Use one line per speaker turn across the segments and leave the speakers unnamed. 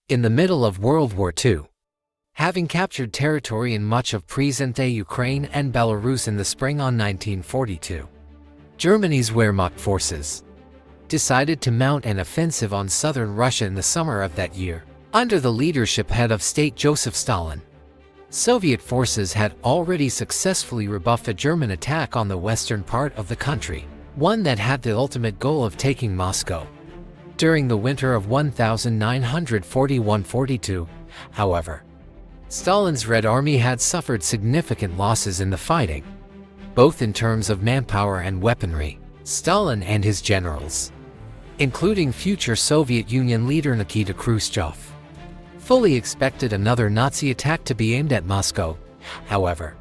In the middle of World War II, having captured territory in much of present-day Ukraine and Belarus in the spring of 1942, Germany's Wehrmacht forces decided to mount an offensive on southern Russia in the summer of that year, under the leadership head of state Joseph Stalin. Soviet forces had already successfully rebuffed a German attack on the western part of the country, one that had the ultimate goal of taking Moscow. During the winter of 1941–42, however, Stalin's Red Army had suffered significant losses in the fighting, both in terms of manpower and weaponry. Stalin and his generals, including future Soviet Union leader Nikita Khrushchev, fully expected another Nazi attack to be aimed at Moscow. However,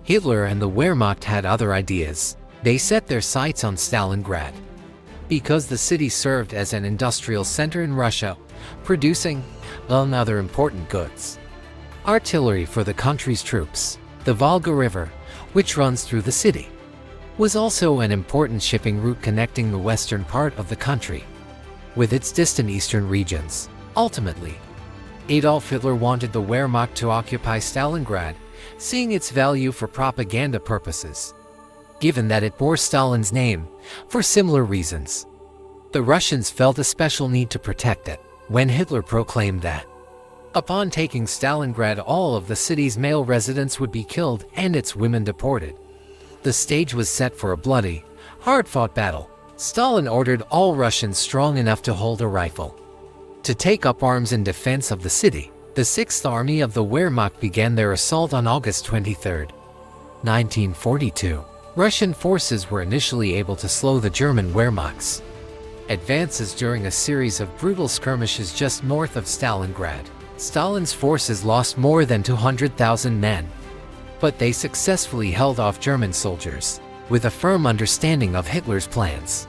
Hitler and the Wehrmacht had other ideas. They set their sights on Stalingrad, because the city served as an industrial center in Russia, producing, among other important goods, artillery for the country's troops. The Volga River, which runs through the city, was also an important shipping route connecting the western part of the country with its distant eastern regions. Ultimately, Adolf Hitler wanted the Wehrmacht to occupy Stalingrad, seeing its value for propaganda purposes, given that it bore Stalin's name. For similar reasons, the Russians felt a special need to protect it. When Hitler proclaimed that, upon taking Stalingrad, all of the city's male residents would be killed and its women deported, the stage was set for a bloody, hard-fought battle. Stalin ordered all Russians strong enough to hold a rifle to take up arms in defense of the city. The 6th Army of the Wehrmacht began their assault on August 23, 1942. Russian forces were initially able to slow the German Wehrmacht's advances during a series of brutal skirmishes just north of Stalingrad. Stalin's forces lost more than 200,000 men, but they successfully held off German soldiers, with a firm understanding of Hitler's plans.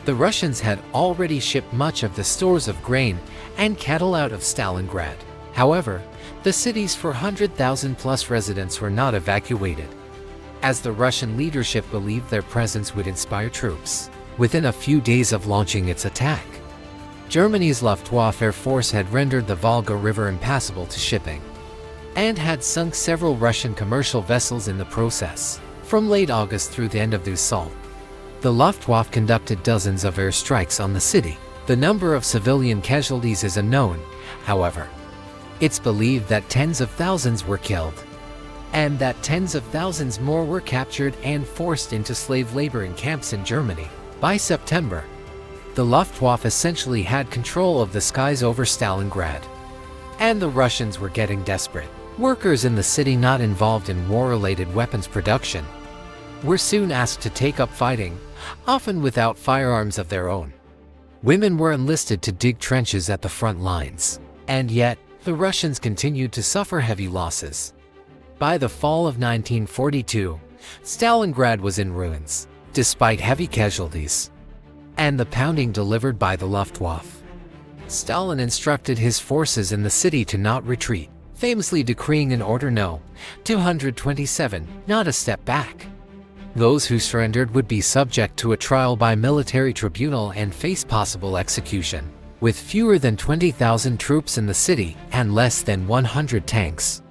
The Russians had already shipped much of the stores of grain and cattle out of Stalingrad. However, the city's 400,000-plus residents were not evacuated, as the Russian leadership believed their presence would inspire troops. Within a few days of launching its attack, Germany's Luftwaffe Air Force had rendered the Volga River impassable to shipping, and had sunk several Russian commercial vessels in the process. From late August through the end of the assault, the Luftwaffe conducted dozens of airstrikes on the city. The number of civilian casualties is unknown. However, it's believed that tens of thousands were killed, and that tens of thousands more were captured and forced into slave labor in camps in Germany. By September, the Luftwaffe essentially had control of the skies over Stalingrad, and the Russians were getting desperate. Workers in the city not involved in war-related weapons production were soon asked to take up fighting, often without firearms of their own. Women were enlisted to dig trenches at the front lines, and yet, the Russians continued to suffer heavy losses. By the fall of 1942, Stalingrad was in ruins, despite heavy casualties and the pounding delivered by the Luftwaffe. Stalin instructed his forces in the city to not retreat, famously decreeing in Order No. 227, not a step back. Those who surrendered would be subject to a trial by military tribunal and face possible execution. With fewer than 20,000 troops in the city and less than 100 tanks,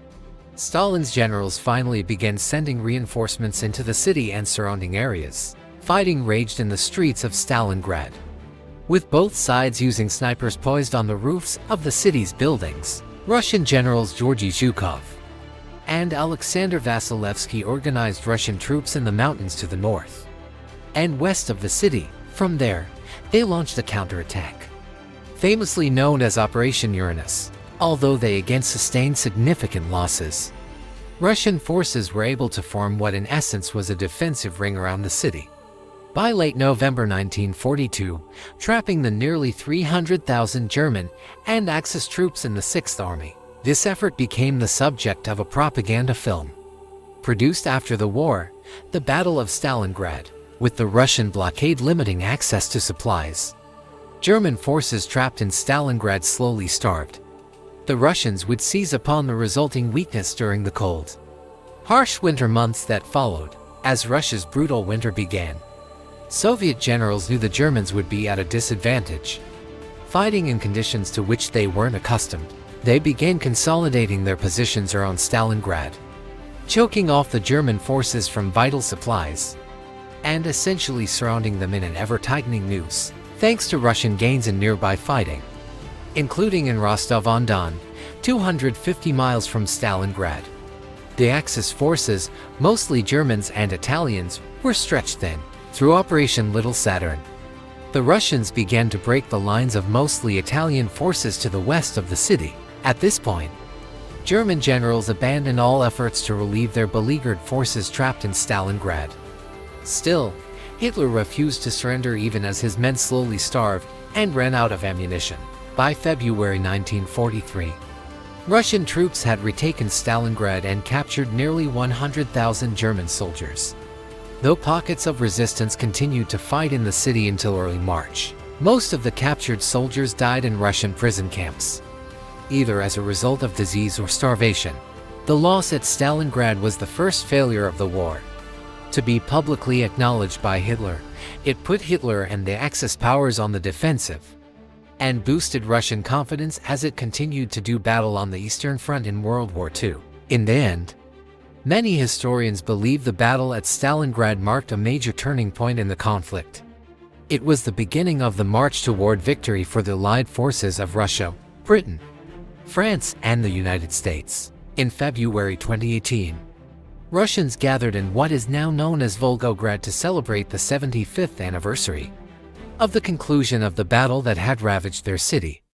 Stalin's generals finally began sending reinforcements into the city and surrounding areas. Fighting raged in the streets of Stalingrad, with both sides using snipers poised on the roofs of the city's buildings. Russian generals Georgy Zhukov and Alexander Vasilevsky organized Russian troops in the mountains to the north and west of the city. From there, they launched a counterattack, famously known as Operation Uranus. Although they again sustained significant losses, Russian forces were able to form what in essence was a defensive ring around the city. By late November 1942, trapping the nearly 300,000 German and Axis troops in the 6th Army. This effort became the subject of a propaganda film produced after the war, The Battle of Stalingrad. With the Russian blockade limiting access to supplies, German forces trapped in Stalingrad slowly starved. The Russians would seize upon the resulting weakness during the cold, harsh winter months that followed. As Russia's brutal winter began, Soviet generals knew the Germans would be at a disadvantage. fighting in conditions to which they weren't accustomed. They began consolidating their positions around Stalingrad, choking off the German forces from vital supplies, and essentially surrounding them in an ever-tightening noose. Thanks to Russian gains in nearby fighting, including in Rostov-on-Don, 250 miles from Stalingrad, the Axis forces, mostly Germans and Italians, were stretched thin. Through Operation Little Saturn, the Russians began to break the lines of mostly Italian forces to the west of the city. At this point, German generals abandoned all efforts to relieve their beleaguered forces trapped in Stalingrad. Still, Hitler refused to surrender even as his men slowly starved and ran out of ammunition. By February 1943, Russian troops had retaken Stalingrad and captured nearly 100,000 German soldiers. Though pockets of resistance continued to fight in the city until early March, most of the captured soldiers died in Russian prison camps, either as a result of disease or starvation. The loss at Stalingrad was the first failure of the war to be publicly acknowledged by Hitler. It put Hitler and the Axis powers on the defensive and boosted Russian confidence as it continued to do battle on the Eastern Front in World War II. In the end, many historians believe the battle at Stalingrad marked a major turning point in the conflict. It was the beginning of the march toward victory for the Allied forces of Russia, Britain, France, and the United States. In February 2018, Russians gathered in what is now known as Volgograd to celebrate the 75th anniversary of the conclusion of the battle that had ravaged their city.